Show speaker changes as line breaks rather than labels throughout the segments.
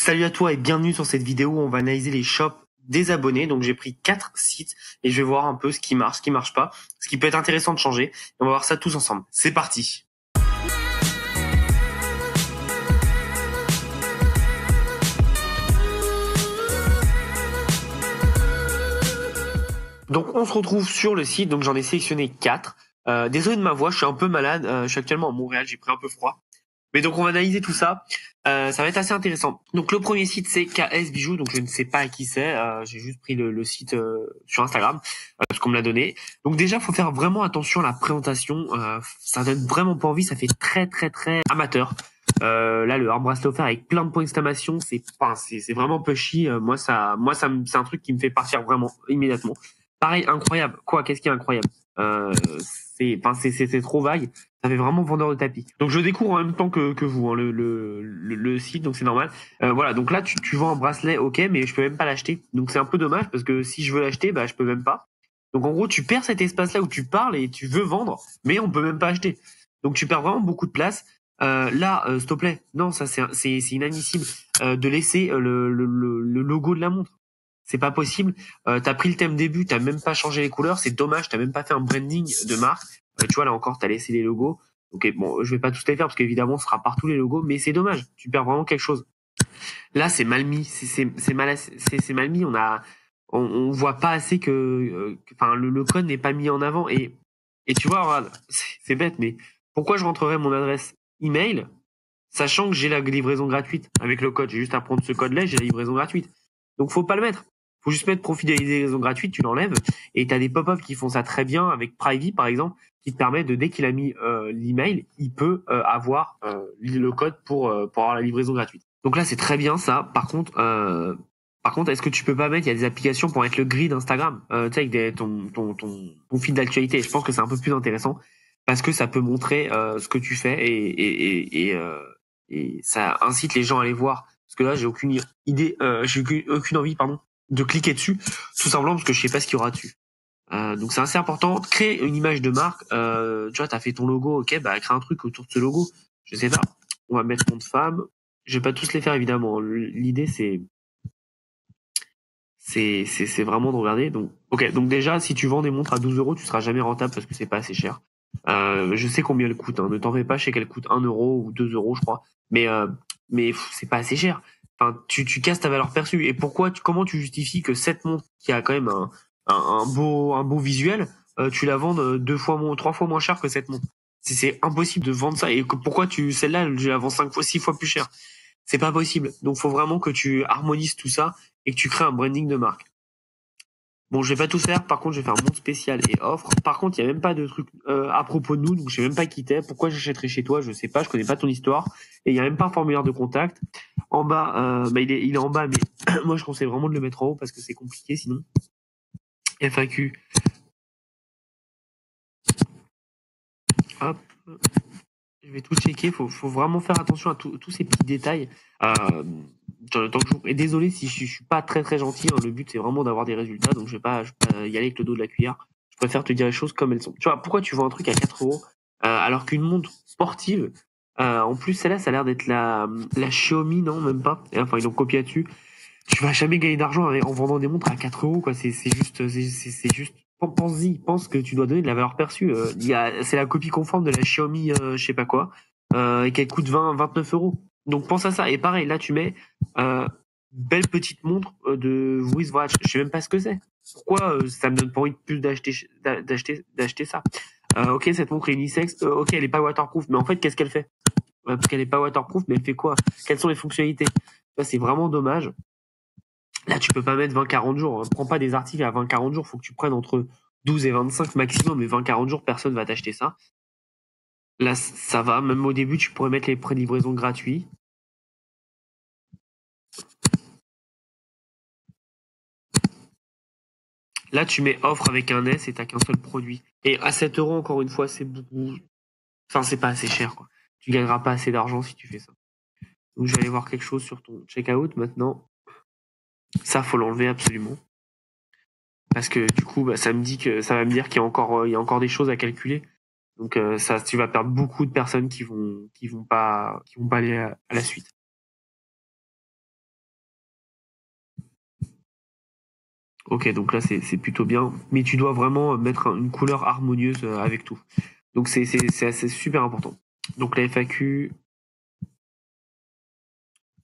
Salut à toi et bienvenue sur cette vidéo où on va analyser les shops des abonnés. Donc j'ai pris 4 sites et je vais voir un peu ce qui marche pas, ce qui peut être intéressant de changer. Et on va voir ça tous ensemble. C'est parti. Donc on se retrouve sur le site, donc j'en ai sélectionné 4. Désolé de ma voix, je suis un peu malade, je suis actuellement à Montréal, j'ai pris un peu froid. Mais donc on va analyser tout ça, ça va être assez intéressant. Donc le premier site c'est KS Bijoux, donc je ne sais pas à qui c'est, j'ai juste pris le site sur Instagram, parce qu'on me l'a donné. Donc déjà faut faire vraiment attention à la présentation, ça donne vraiment pas envie, ça fait très amateur. Là le arm bracelet offert avec plein de points d'exclamation, c'est vraiment pushy. C'est un truc qui me fait partir vraiment immédiatement. Pareil, incroyable. Quoi, qu'est-ce qui est incroyable? C'est trop vague. Ça fait vraiment vendeur de tapis. Donc je découvre en même temps que vous hein, le site, donc c'est normal. Voilà, donc là tu vends un bracelet, ok, mais je peux même pas l'acheter. Donc c'est un peu dommage parce que si je veux l'acheter, bah je peux même pas. Donc en gros tu perds cet espace-là où tu parles et tu veux vendre, mais on peut même pas acheter. Donc tu perds vraiment beaucoup de place. S'il te plaît, non, ça c'est inadmissible de laisser le logo de la montre. C'est pas possible. T'as pris le thème début, t'as même pas changé les couleurs, c'est dommage, t'as même pas fait un branding de marque. Tu vois là encore, t'as laissé les logos. Ok, bon, je vais pas tous les faire parce qu'évidemment, ce sera partout les logos, mais c'est dommage. Tu perds vraiment quelque chose. Là, c'est mal mis, c'est mal mis. On voit pas assez enfin, le code n'est pas mis en avant et tu vois, regarde, c'est bête, mais pourquoi je rentrerais mon adresse email, sachant que j'ai la livraison gratuite avec le code. J'ai juste à prendre ce code-là, j'ai la livraison gratuite. Donc faut pas le mettre. Faut juste mettre profit de la livraison gratuite, tu l'enlèves. Et t'as des pop-up qui font ça très bien avec Privy par exemple, qui te permet de dès qu'il a mis l'email, il peut avoir le code pour avoir la livraison gratuite. Donc là c'est très bien ça. Par contre, est-ce que tu peux pas mettre, il y a des applications pour mettre le grid Instagram, tu sais avec ton fil d'actualité. Je pense que c'est un peu plus intéressant parce que ça peut montrer ce que tu fais et ça incite les gens à aller voir. Parce que là, j'ai aucune idée, aucune envie, pardon, de cliquer dessus, tout simplement parce que je sais pas ce qu'il y aura dessus. Donc c'est assez important. Créer une image de marque. Tu vois, t'as fait ton logo, ok, bah crée un truc autour de ce logo. Je sais pas. On va mettre nom de femme. Je vais pas tous les faire évidemment. L'idée c'est vraiment de regarder. Donc ok, donc déjà si tu vends des montres à 12 euros, tu seras jamais rentable parce que c'est pas assez cher. Je sais combien elles coûtent. Hein. Ne t'en fais pas, je sais qu'elles coûtent 1 euro ou 2 euros, je crois. Mais c'est pas assez cher. Enfin, tu casses ta valeur perçue. Et comment tu justifies que cette montre qui a quand même un beau visuel, tu la vendes 3 fois moins cher que cette montre? C'est impossible de vendre ça. Et pourquoi celle-là, je la vends 5 fois, 6 fois plus cher? C'est pas possible. Donc faut vraiment que tu harmonises tout ça et que tu crées un branding de marque. Bon, je vais pas tout faire. Par contre, je vais faire monde spécial et offre. Par contre, il y a même pas de truc à propos de nous, donc je sais même pas qui t'es. Pourquoi j'achèterais chez toi, je sais pas. Je connais pas ton histoire. Et il y a même pas un formulaire de contact. En bas, il est en bas, mais moi je conseille vraiment de le mettre en haut parce que c'est compliqué sinon. FAQ. Hop. Je vais tout checker. Faut vraiment faire attention à tous ces petits détails. Et désolé si je suis pas très gentil. Hein. Le but c'est vraiment d'avoir des résultats, donc je vais pas y aller avec le dos de la cuillère. Je préfère te dire les choses comme elles sont. Tu vois, pourquoi tu vends un truc à 4 euros alors qu'une montre sportive, en plus celle-là, ça a l'air d'être la Xiaomi, non, même pas. Et enfin ils l'ont copié dessus. Tu vas jamais gagner d'argent en vendant des montres à 4 euros, quoi. C'est juste. Pense-y, pense que tu dois donner de la valeur perçue. C'est la copie conforme de la Xiaomi, je sais pas quoi, et qu'elle coûte 29 euros. Donc pense à ça. Et pareil, là tu mets belle petite montre de Wristwatch. Je sais même pas ce que c'est. Pourquoi ça me donne pas envie de plus d'acheter ça. Ok, cette montre est unisexe. Ok, elle est pas waterproof, mais en fait qu'est-ce qu'elle fait? Parce qu'elle est pas waterproof, mais elle fait quoi? Quelles sont les fonctionnalités? Ça c'est vraiment dommage. Là, tu peux pas mettre 20-40 jours. Hein. Prends pas des articles à 20-40 jours. Faut que tu prennes entre 12 et 25 maximum. Mais 20-40 jours, personne va t'acheter ça. Là, ça va. Même au début, tu pourrais mettre les prix de livraison gratuits. Là, tu mets offre avec un S et t'as qu'un seul produit. Et à 7 euros, encore une fois, c'est beaucoup. Enfin, c'est pas assez cher, quoi. Tu gagneras pas assez d'argent si tu fais ça. Donc, je vais aller voir quelque chose sur ton checkout maintenant. Ça, faut l'enlever absolument. Parce que du coup, ça va me dire qu'il y a encore des choses à calculer. Donc tu vas perdre beaucoup de personnes qui vont pas aller à la suite. Ok, donc là c'est plutôt bien, mais tu dois vraiment mettre une couleur harmonieuse avec tout. Donc c'est super important. Donc la FAQ,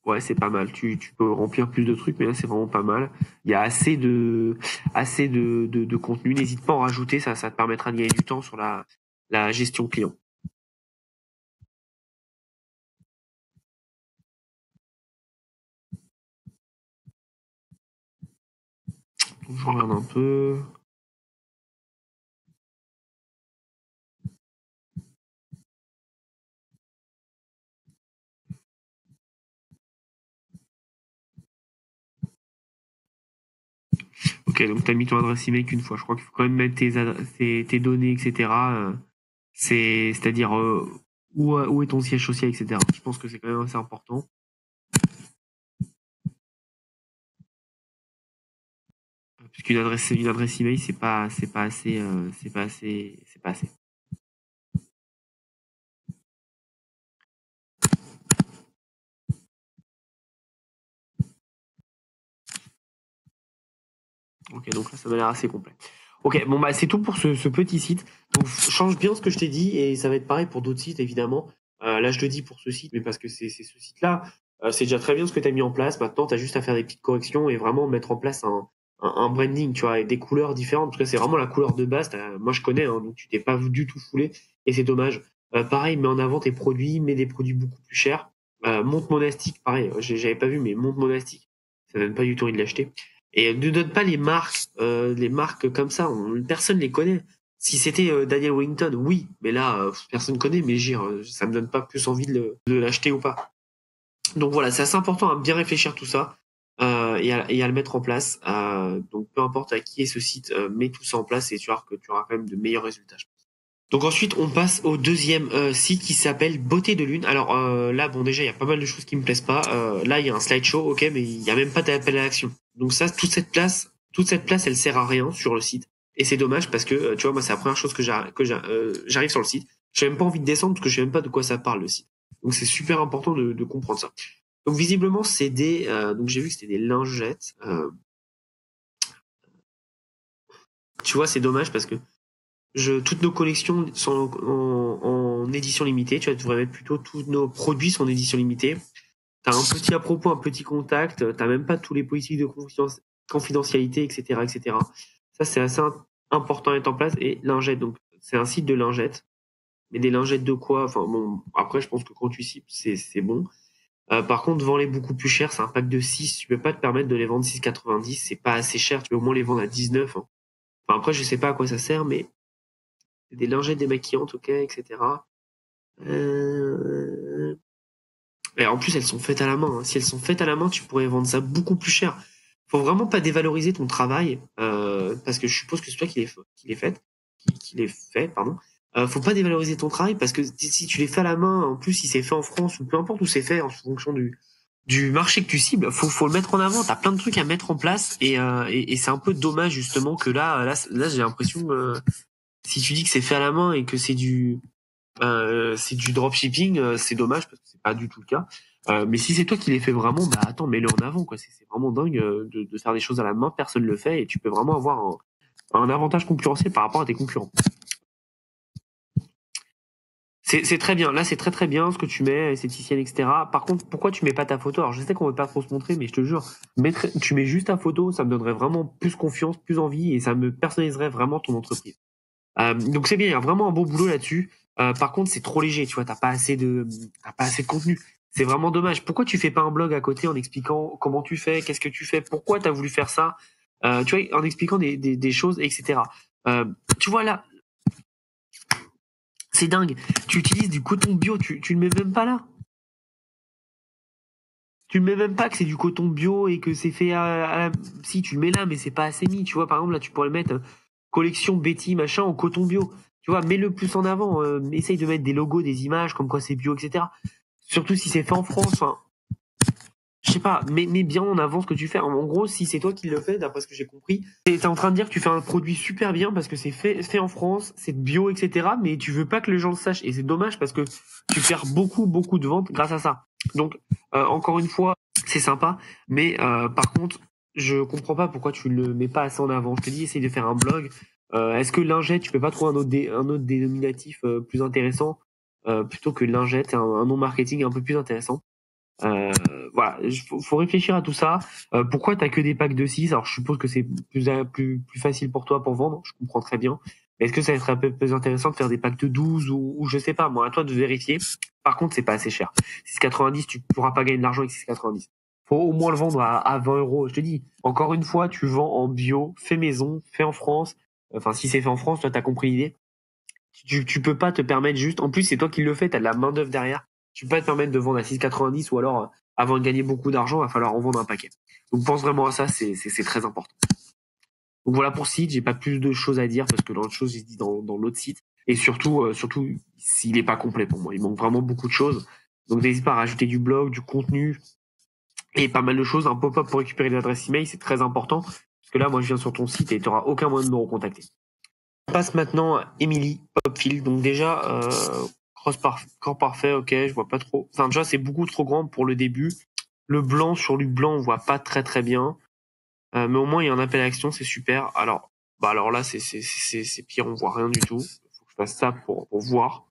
ouais, c'est pas mal. Tu peux remplir plus de trucs, mais là c'est vraiment pas mal. Il y a assez de contenu. N'hésite pas à en rajouter, ça te permettra de gagner du temps sur la gestion client. Donc, je regarde un peu. Ok, donc tu as mis ton adresse email qu'une fois. Je crois qu'il faut quand même mettre tes données, etc. C'est-à-dire où est ton siège social, etc. Je pense que c'est quand même assez important. Puisqu'une adresse email, c'est pas assez, c'est pas assez. Ok, donc là, ça m'a l'air assez complet. Ok, bon bah c'est tout pour ce petit site. Donc change bien ce que je t'ai dit et ça va être pareil pour d'autres sites évidemment. Là je le dis pour ce site, mais parce que c'est ce site-là, c'est déjà très bien ce que tu as mis en place. Maintenant, tu as juste à faire des petites corrections et vraiment mettre en place un branding, tu vois, et des couleurs différentes. Parce que c'est vraiment la couleur de base. Moi je connais, hein, donc tu t'es pas du tout foulé et c'est dommage. Pareil, mets en avant tes produits, mets des produits beaucoup plus chers. Monte monastique, pareil, j'avais pas vu, mais monte monastique, ça donne pas du tout envie de l'acheter. Et ne donne pas les marques comme ça. Personne les connaît. Si c'était Daniel Wellington, oui, mais là, personne connaît. Mais ça me donne pas plus envie de l'acheter ou pas. Donc voilà, c'est assez important à bien réfléchir tout ça et à le mettre en place. Donc peu importe à qui est ce site, mets tout ça en place et tu vois que tu auras quand même de meilleurs résultats. Donc ensuite, on passe au deuxième site qui s'appelle Beauté de Lune. Alors là, bon déjà, il y a pas mal de choses qui me plaisent pas. Là, il y a un slideshow, ok, mais il y a même pas d'appel à l'action. Donc ça, toute cette place, elle sert à rien sur le site. Et c'est dommage parce que, tu vois, moi, c'est la première chose que j'arrive sur le site. J'ai même pas envie de descendre parce que je sais même pas de quoi ça parle le site. Donc c'est super important de comprendre ça. Donc visiblement, donc j'ai vu que c'était des lingettes. Tu vois, c'est dommage parce que toutes nos collections sont en édition limitée. Tu vois, tu devrais mettre plutôt tous nos produits sont en édition limitée. T'as un petit à propos, un petit contact. T'as même pas tous les politiques de confidentialité, etc., etc. Ça, c'est assez important à mettre en place. Et lingettes, donc c'est un site de lingettes. Mais des lingettes de quoi? Enfin bon, après, je pense que quand tu cibles, c'est bon. Par contre, vends-les beaucoup plus cher. C'est un pack de 6. Tu peux pas te permettre de les vendre 6,90. C'est pas assez cher. Tu peux au moins les vendre à 19. Hein. Enfin, après, je sais pas à quoi ça sert, mais des lingettes démaquillantes, ok, etc. Et en plus, elles sont faites à la main. Hein. Si elles sont faites à la main, tu pourrais vendre ça beaucoup plus cher. Faut vraiment pas dévaloriser ton travail, parce que je suppose que c'est toi qui les fait, pardon. Faut pas dévaloriser ton travail parce que si tu les fais à la main, en plus si c'est fait en France ou peu importe où c'est fait en fonction du marché que tu cibles, faut le mettre en avant. T'as plein de trucs à mettre en place et c'est un peu dommage justement que là j'ai l'impression si tu dis que c'est fait à la main et que c'est du dropshipping, c'est dommage parce que c'est pas du tout le cas. Mais si c'est toi qui les fais vraiment, bah attends, mets-le en avant, quoi. C'est vraiment dingue de faire des choses à la main, personne le fait et tu peux vraiment avoir un avantage concurrentiel par rapport à tes concurrents. C'est très bien. Là, c'est très très bien ce que tu mets, esthéticienne, etc. Par contre, pourquoi tu mets pas ta photo? Alors, je sais qu'on veut pas trop se montrer, mais je te jure, tu mets juste ta photo, ça me donnerait vraiment plus confiance, plus envie, et ça me personnaliserait vraiment ton entreprise. Donc c'est bien, il y a vraiment un beau boulot là-dessus. Par contre, c'est trop léger, tu vois, t'as pas assez de contenu. C'est vraiment dommage. Pourquoi tu fais pas un blog à côté en expliquant comment tu fais, qu'est-ce que tu fais, pourquoi t'as voulu faire ça, tu vois, en expliquant des choses, etc. Tu vois là, c'est dingue. Tu utilises du coton bio, tu le mets même pas là. Tu le mets même pas que c'est du coton bio et que c'est fait si tu le mets là, mais c'est pas assez mis. Tu vois, par exemple là, tu pourrais le mettre collection Betty machin en coton bio. Tu vois, mets-le plus en avant. Essaye de mettre des logos, des images comme quoi c'est bio, etc. Surtout si c'est fait en France. Enfin, je sais pas, mets bien en avant ce que tu fais. En gros, si c'est toi qui le fais, d'après ce que j'ai compris, t'es en train de dire que tu fais un produit super bien parce que c'est fait en France, c'est bio, etc. Mais tu veux pas que les gens le sachent. Et c'est dommage parce que tu perds beaucoup, beaucoup de ventes grâce à ça. Donc, encore une fois, c'est sympa. Mais par contre, je comprends pas pourquoi tu le mets pas assez en avant. Je te dis, essaye de faire un blog. Est-ce que lingette, tu peux pas trouver un autre dénominatif plus intéressant plutôt que lingette, un nom marketing un peu plus intéressant. Euh, voilà, faut réfléchir à tout ça. Pourquoi t'as que des packs de 6? Alors je suppose que c'est plus facile pour toi pour vendre, je comprends très bien. Mais est-ce que ça serait un peu plus intéressant de faire des packs de 12 ou je sais pas, moi, à toi de vérifier. Par contre, c'est pas assez cher. 6,90, tu pourras pas gagner de l'argent avec 6,90. Faut au moins le vendre à 20 euros. Je te dis, encore une fois, tu vends en bio, fait maison, fait en France. Enfin, si c'est fait en France, toi, t'as compris l'idée. Tu peux pas te permettre juste, en plus, c'est toi qui le fais, t'as de la main d'œuvre derrière. Tu peux pas te permettre de vendre à 6,90 ou alors, avant de gagner beaucoup d'argent, il va falloir en vendre un paquet. Donc, pense vraiment à ça, c'est très important. Donc voilà pour site, j'ai pas plus de choses à dire parce que l'autre chose, il se dit dans l'autre site. Et surtout, s'il est pas complet pour moi. Il manque vraiment beaucoup de choses. Donc n'hésite pas à rajouter du blog, du contenu et pas mal de choses. Un pop-up pour récupérer l'adresse email, c'est très important. Parce que là, moi, je viens sur ton site et tu n'auras aucun moyen de me recontacter. On passe maintenant à Emily Popfield. Donc déjà, corps parfait, ok, je vois pas trop. Enfin déjà, c'est beaucoup trop grand pour le début. Le blanc sur du blanc, on voit pas très très bien. Mais au moins il y a un appel à action, c'est super. Alors là, c'est pire, on voit rien du tout. Faut que je fasse ça pour voir.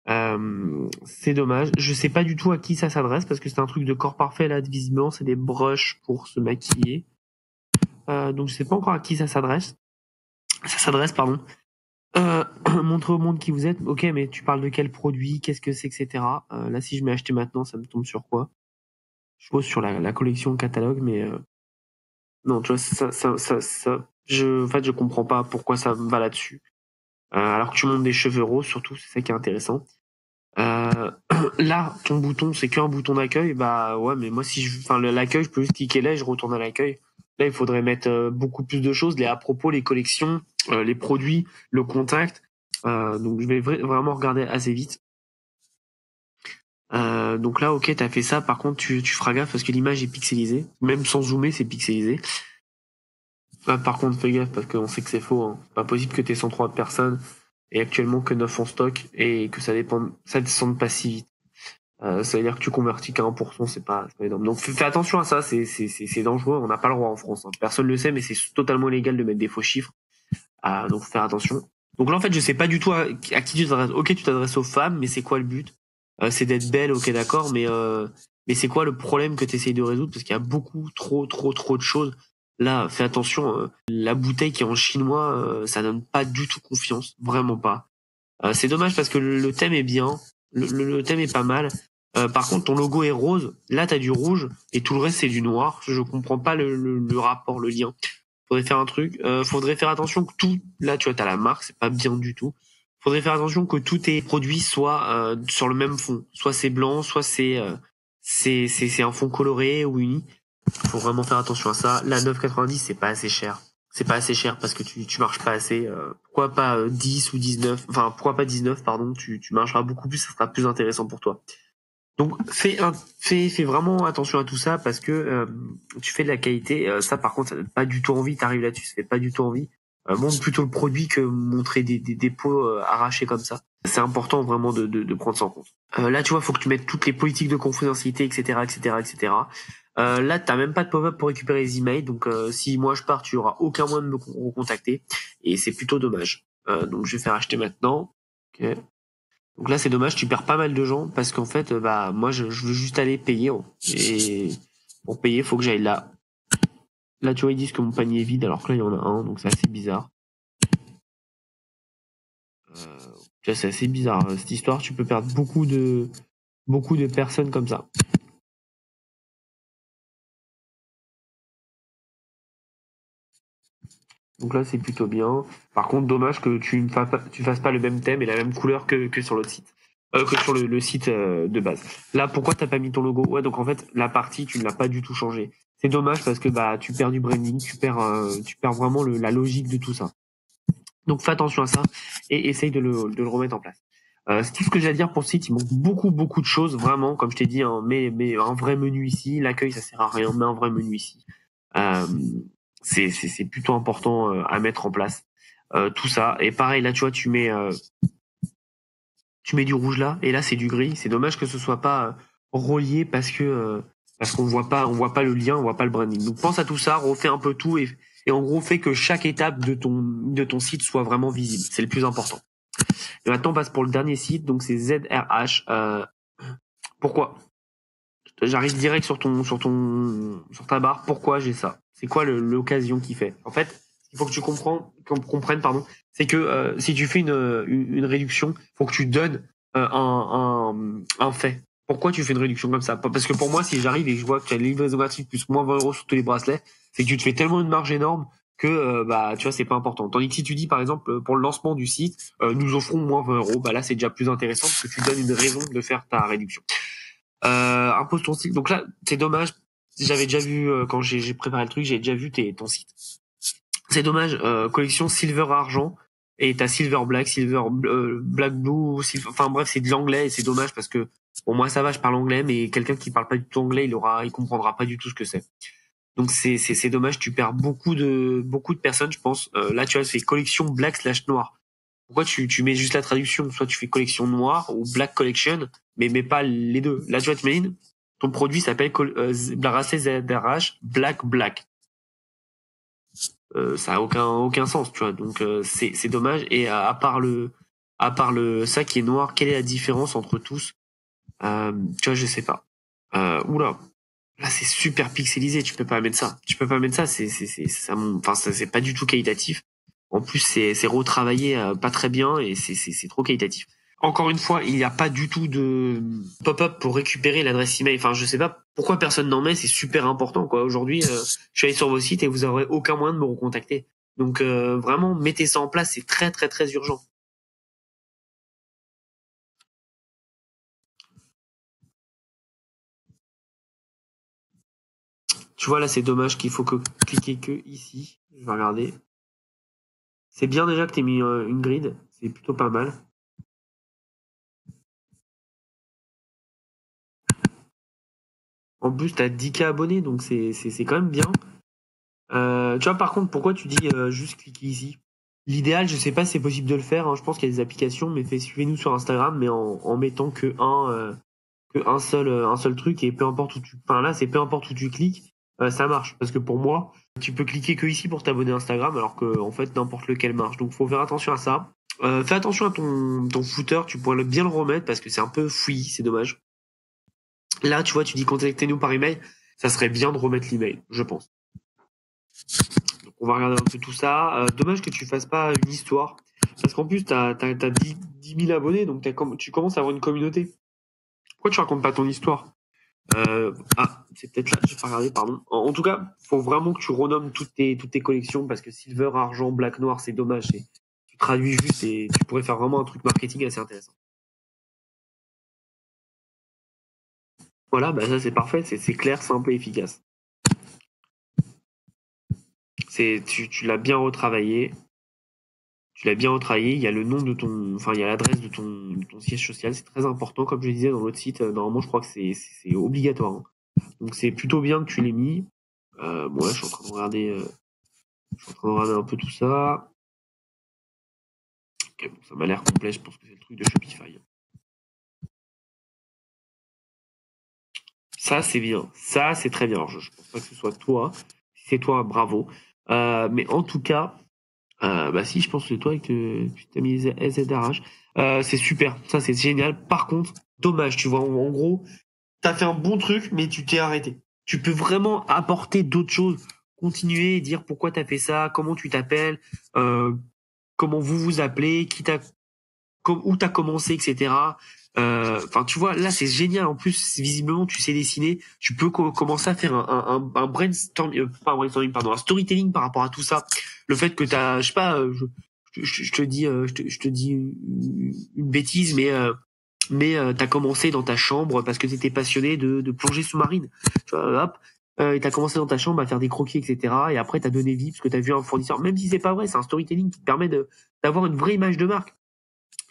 C'est dommage. Je sais pas du tout à qui ça s'adresse parce que c'est un truc de corps parfait là. Visiblement, c'est des brushes pour se maquiller. Donc je sais pas encore à qui ça s'adresse. Ça s'adresse, pardon. Montrez au monde qui vous êtes. Ok, mais tu parles de quel produit, qu'est-ce que c'est, etc. Là, si je m'ai acheté maintenant, ça me tombe sur quoi? Je pose sur la collection catalogue, mais non, tu vois, en fait, je comprends pas pourquoi ça va là-dessus. Alors que tu montes des cheveux roses, surtout, c'est ça qui est intéressant. Là, ton bouton, c'est qu'un bouton d'accueil. Bah ouais, mais moi, enfin, l'accueil, je peux juste cliquer là et je retourne à l'accueil. Là, il faudrait mettre beaucoup plus de choses, les à propos, les collections, les produits, le contact. Donc, je vais vraiment regarder assez vite. Donc là, ok, t'as fait ça. Par contre, tu feras gaffe parce que l'image est pixelisée. Même sans zoomer, c'est pixelisé. Par contre, fais gaffe parce qu'on sait que c'est faux. Hein. C'est pas possible que t'aies 103 personnes et actuellement que 9 en stock et que ça descende pas si vite. Ça veut dire que tu convertis qu'à 1%, c'est pas énorme. Donc fais attention à ça, c'est dangereux. On n'a pas le droit en France. Hein. Personne le sait, mais c'est totalement légal de mettre des faux chiffres. Donc faut faire attention. Donc là, en fait, je sais pas du tout à qui tu t'adresses. Ok, tu t'adresses aux femmes, mais c'est quoi le but? C'est d'être belle, ok, d'accord, mais c'est quoi le problème que tu essayes de résoudre? Parce qu'il y a beaucoup trop de choses. Là, fais attention, la bouteille qui est en chinois, ça donne pas du tout confiance, vraiment pas. C'est dommage parce que le thème est bien, le thème est pas mal. Par contre, ton logo est rose, là t'as du rouge et tout le reste c'est du noir. Je comprends pas le rapport, le lien. Faudrait faire un truc. Faudrait faire attention que tout, là tu vois, t'as la marque, c'est pas bien du tout. Faudrait faire attention que tous tes produits soient sur le même fond. Soit c'est blanc, soit c'est un fond coloré ou uni. Faut vraiment faire attention à ça. La 9,90 c'est pas assez cher. C'est pas assez cher parce que tu marches pas assez. Pourquoi pas 10 ou 19? Enfin, pourquoi pas 19, pardon. Tu marcheras beaucoup plus, ça sera plus intéressant pour toi. Donc fais vraiment attention à tout ça parce que tu fais de la qualité. Ça par contre, ça donne pas du tout envie. T'arrives là-dessus, ça fait pas du tout envie. Montre plutôt le produit que montrer des pots arrachés comme ça. C'est important vraiment de prendre ça en compte. Là, tu vois, faut que tu mettes toutes les politiques de confidentialité, etc., etc., etc. Là, t'as même pas de pop-up pour récupérer les emails. Donc, si moi je pars, tu auras aucun moyen de me recontacter et c'est plutôt dommage. Donc, je vais faire acheter maintenant. Ok. Donc là, c'est dommage, tu perds pas mal de gens parce qu'en fait, bah moi, je veux juste aller payer. Hein. Et pour payer, faut que j'aille là. Là, tu vois, ils disent que mon panier est vide alors que là, il y en a un, donc c'est assez bizarre. C'est assez bizarre cette histoire. Tu peux perdre beaucoup de personnes comme ça. Donc là, c'est plutôt bien. Par contre, dommage que tu fasses pas le même thème et la même couleur que sur l'autre site. Que sur le site de base. Là, pourquoi t'as pas mis ton logo? Ouais, donc en fait, la partie, tu ne l'as pas du tout changé. C'est dommage parce que bah tu perds du branding, tu perds vraiment la logique de tout ça. Donc fais attention à ça et essaye de le remettre en place. C'est tout ce que j'ai à dire pour le site. Il manque beaucoup de choses, vraiment. Comme je t'ai dit, hein, mais un vrai menu ici. L'accueil, ça sert à rien. Mais un vrai menu ici. Euh, c'est plutôt important à mettre en place. Tout ça. Et pareil, là, tu vois, tu mets du rouge là, et là, c'est du gris. C'est dommage que ce soit pas relié parce que parce qu'on voit pas le lien, on voit pas le branding. Donc pense à tout ça, refais un peu tout et en gros fais que chaque étape de ton site soit vraiment visible. C'est le plus important. Et maintenant on passe pour le dernier site, donc c'est ZRH. Pourquoi? J'arrive direct sur ta barre. Pourquoi j'ai ça? C'est quoi l'occasion qui fait? En fait, il faut que tu comprennes, pardon, c'est que si tu fais une réduction, faut que tu donnes un fait. Pourquoi tu fais une réduction comme ça? Parce que pour moi, si j'arrive et que je vois que tu as une livraison gratuite plus moins 20 € sur tous les bracelets, c'est que tu te fais tellement une marge énorme que bah tu vois c'est pas important. Tandis que si tu dis par exemple pour le lancement du site, nous offrons moins 20 €, bah là c'est déjà plus intéressant parce que tu donnes une raison de faire ta réduction. Impose ton site. Donc là, c'est dommage. J'avais déjà vu quand j'ai préparé le truc, j'ai déjà vu ton site. C'est dommage. Collection Silver Argent et t'as Silver Black, Silver Black Blue, enfin bref, c'est de l'anglais et c'est dommage parce que bon moi ça va, je parle anglais, mais quelqu'un qui parle pas du tout anglais, il comprendra pas du tout ce que c'est. Donc c'est dommage. Tu perds beaucoup de personnes, je pense. Là tu vois, c'est collection Black / noir. Pourquoi tu mets juste la traduction? Soit tu fais collection noire ou black collection, mais pas les deux. Là, tu vois, t'imagines, ton produit s'appelle Bracelet ZRH Black. Ça a aucun sens, tu vois. Donc c'est dommage. Et à part le ça qui est noir, quelle est la différence entre tous? Tu vois, je sais pas. Oula. Là, c'est super pixelisé. Tu peux pas mettre ça. Tu peux pas mettre ça. Enfin, c'est pas du tout qualitatif. En plus, c'est retravaillé pas très bien et c'est trop qualitatif. Encore une fois, il n'y a pas du tout de pop-up pour récupérer l'adresse email. Enfin, je sais pas pourquoi personne n'en met. C'est super important, quoi. Aujourd'hui, je suis allé sur vos sites et vous aurez aucun moyen de me recontacter. Donc, vraiment, mettez ça en place. C'est très, très, très urgent. Tu vois, là, c'est dommage qu'il faut cliquer que ici. Je vais regarder. C'est bien déjà que tu aies mis une grid. C'est plutôt pas mal. En plus, t'as 10K abonnés, donc c'est quand même bien. Tu vois, par contre, pourquoi tu dis juste cliquer ici? L'idéal, je sais pas si c'est possible de le faire. Hein. Je pense qu'il y a des applications, mais suivez-nous sur Instagram, mais en mettant que un seul truc et peu importe où tu. Enfin là, c'est peu importe où tu cliques, ça marche. Parce que pour moi, tu peux cliquer que ici pour t'abonner à Instagram, alors que en fait n'importe lequel marche. Donc faut faire attention à ça. Fais attention à ton footer. Tu pourrais bien le remettre parce que c'est un peu fouillis, c'est dommage. Là, tu vois, tu dis contactez-nous par email. Ça serait bien de remettre l'email, je pense. Donc, on va regarder un peu tout ça. Dommage que tu fasses pas une histoire. Parce qu'en plus, t'as 10 000 abonnés, donc tu commences à avoir une communauté. Pourquoi tu racontes pas ton histoire? C'est peut-être là, j'ai pas regardé, pardon. En tout cas, faut vraiment que tu renommes toutes tes collections parce que silver, argent, black, noir, c'est dommage. Tu traduis juste et tu pourrais faire vraiment un truc marketing assez intéressant. Voilà, bah ça c'est parfait, c'est clair, simple et efficace. Tu l'as bien retravaillé. Tu l'as bien retravaillé, il y a le nom de enfin il y a l'adresse de ton siège social, c'est très important, comme je le disais dans l'autre site, normalement je crois que c'est obligatoire. Hein. Donc c'est plutôt bien que tu l'aies mis. Bon là je suis en train de regarder, un peu tout ça. Ok, bon, ça m'a l'air complet, je pense que c'est le truc de Shopify. Ça c'est bien, ça c'est très bien. Alors, je pense pas que ce soit toi, si c'est toi, bravo. Mais en tout cas, bah si, je pense que c'est toi que tu t'as mis SZRH. C'est super, ça c'est génial. Par contre, dommage, tu vois, en gros, t'as fait un bon truc, mais tu t'es arrêté. Tu peux vraiment apporter d'autres choses, continuer, dire pourquoi t'as fait ça, comment tu t'appelles, comment vous vous appelez, où t'as commencé, etc. Enfin, tu vois, là, c'est génial. En plus, visiblement, tu sais dessiner. Tu peux commencer à faire un brainstorming, pas un brainstorming, pardon, un storytelling par rapport à tout ça. Le fait que t'as, je sais pas, je te dis, je te dis une bêtise, mais t'as commencé dans ta chambre parce que t'étais passionné de plongée sous-marine. Tu vois, hop. Et t'as commencé dans ta chambre à faire des croquis, etc. Et après, t'as donné vie parce que t'as vu un fournisseur. Même si c'est pas vrai, c'est un storytelling qui te permet d'avoir une vraie image de marque.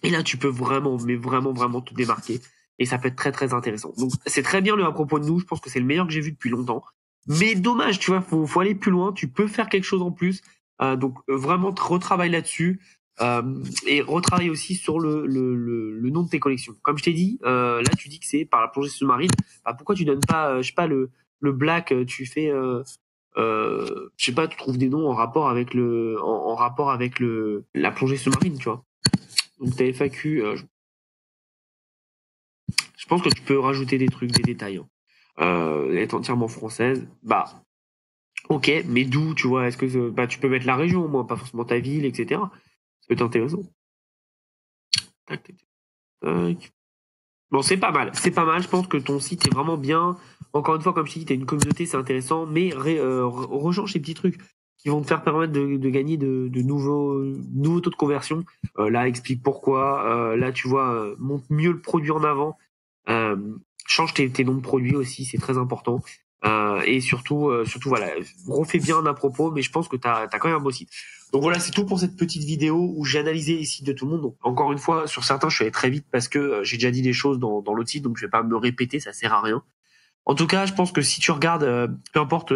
Et là, tu peux vraiment, mais vraiment, vraiment te démarquer. Et ça peut être très, très intéressant. Donc, c'est très bien le à propos de nous. Je pense que c'est le meilleur que j'ai vu depuis longtemps. Mais dommage, tu vois, faut aller plus loin. Tu peux faire quelque chose en plus. Donc, vraiment, retravaille là-dessus. et retravaille aussi sur le nom de tes collections. Comme je t'ai dit, là tu dis que c'est par la plongée sous-marine. Bah, pourquoi tu donnes pas, je sais pas, le black, tu fais, je sais pas, tu trouves des noms en rapport avec en rapport avec la plongée sous-marine, tu vois. Donc ta FAQ, je pense que tu peux rajouter des trucs, des détails. Hein. Être entièrement française, bah ok, mais d'où, tu vois, est-ce que bah tu peux mettre la région, moi, pas forcément ta ville, etc. Ça peut être intéressant. Tac, tac, tac. Bon, c'est pas mal, c'est pas mal. Je pense que ton site est vraiment bien. Encore une fois, comme je t'ai dit, t'as une communauté, c'est intéressant, mais rechange ces petits trucs qui vont te faire permettre de gagner de nouveaux taux de conversion. Là, explique pourquoi. Là, tu vois, monte mieux le produit en avant. Euh, change tes noms de produits aussi, c'est très important. Et surtout, voilà, refais bien à propos, mais je pense que t'as quand même un beau site. Donc voilà, c'est tout pour cette petite vidéo où j'ai analysé les sites de tout le monde. Donc, encore une fois, sur certains, je suis allé très vite parce que j'ai déjà dit des choses dans l'autre site, donc je vais pas me répéter, ça sert à rien. En tout cas, je pense que si tu regardes, peu importe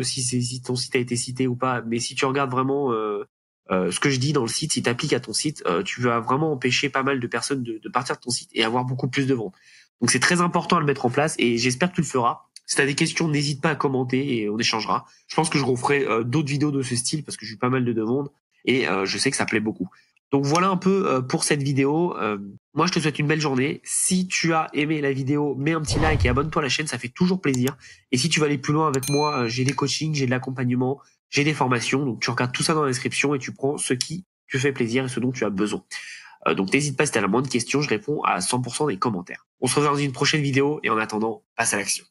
si ton site a été cité ou pas, mais si tu regardes vraiment ce que je dis dans le site, si tu appliques à ton site, tu vas vraiment empêcher pas mal de personnes de partir de ton site et avoir beaucoup plus de ventes. Donc c'est très important à le mettre en place et j'espère que tu le feras. Si tu as des questions, n'hésite pas à commenter et on échangera. Je pense que je referai d'autres vidéos de ce style parce que j'ai eu pas mal de demandes et je sais que ça plaît beaucoup. Donc voilà un peu pour cette vidéo. Moi, je te souhaite une belle journée. Si tu as aimé la vidéo, mets un petit like et abonne-toi à la chaîne, ça fait toujours plaisir. Et si tu veux aller plus loin avec moi, j'ai des coachings, j'ai de l'accompagnement, j'ai des formations. Donc tu regardes tout ça dans la description et tu prends ce qui te fait plaisir et ce dont tu as besoin. Donc n'hésite pas si tu as la moindre question, je réponds à 100% des commentaires. On se revoit dans une prochaine vidéo et en attendant, passe à l'action.